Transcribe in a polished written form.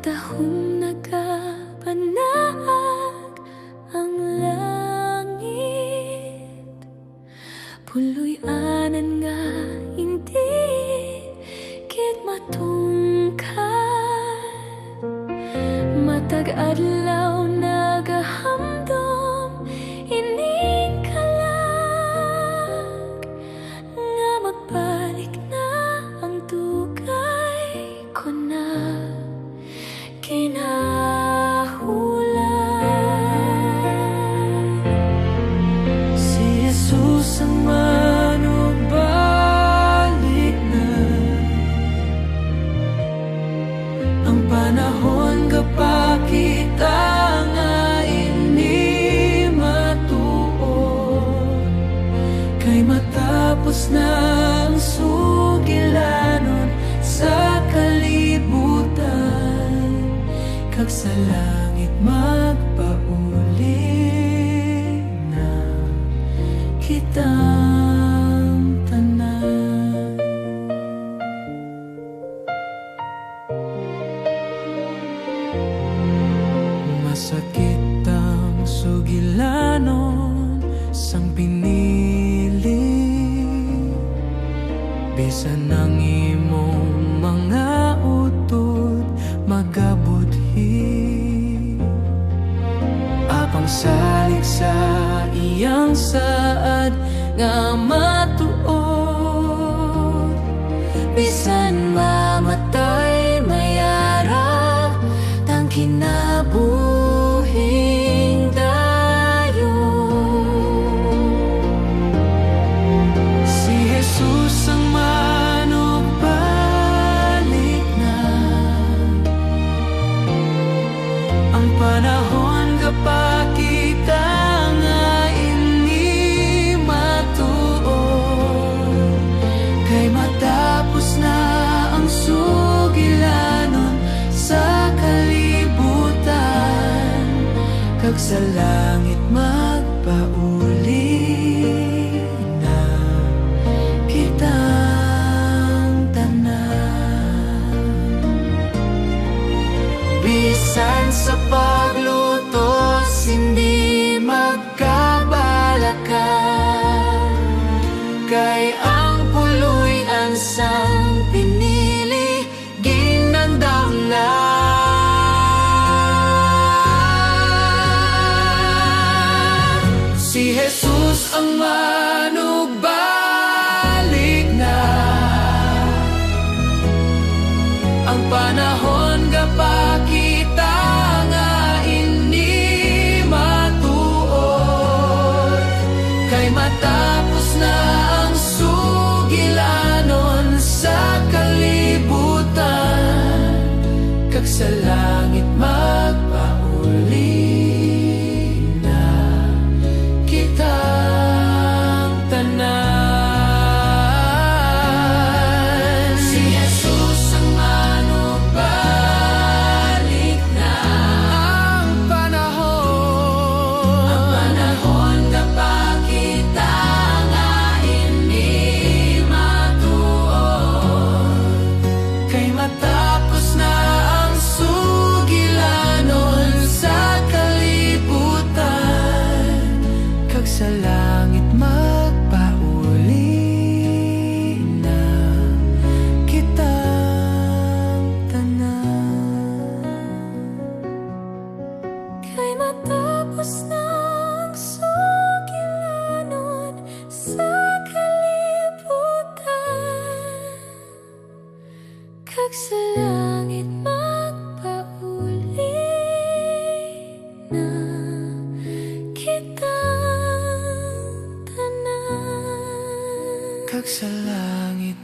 tahong nagkapanaag ang langit. Puloy anan nga hindi kit matungkad. Matag adlaw nagahamdom ining kalag, nga magbalik na ang dugay ko na kinahulan. Si Jesus ang manubalik na, ang panahon kapakita nga ini matuod. Kay matapos na ang sugilanon sa kalibutan, kag sa langit magpauli na kitang tanan. Masakit ang sugilanon sang pinili, bisan ang imong mga utod magabudhi. Apang salig sa iyang saad nga matuod, bisan mamatay mayara tang kinabuhing dayon. Si Jesus ang manubalik na, ang panahon kapakita nga ini matuod. Kay matapos na ang sugilanon sa kalibutan, kag sa langit magpauli na kitang tanan. Bisan sa paglutos hindi magkabalakan, kay ang puloy ansang pinili ginandam na. Si Jesus ang manubalik na, ang panahon kapakita nga ini matuod. Kay matapos na ang sugilanon sa kalibutan, kag sa langit magpauli na kitang tanan. Si Jesus ang manubalik na, ang panahon kapakita nga ini matuod. Kay matapos na ang sugilanon sa kalibutan, kag sa langit magpauli na kitang tanan. Kay matapos na ang sugilanon sa kalibutan, kag sa langit magpauli na kitang tanan. Kag sa langit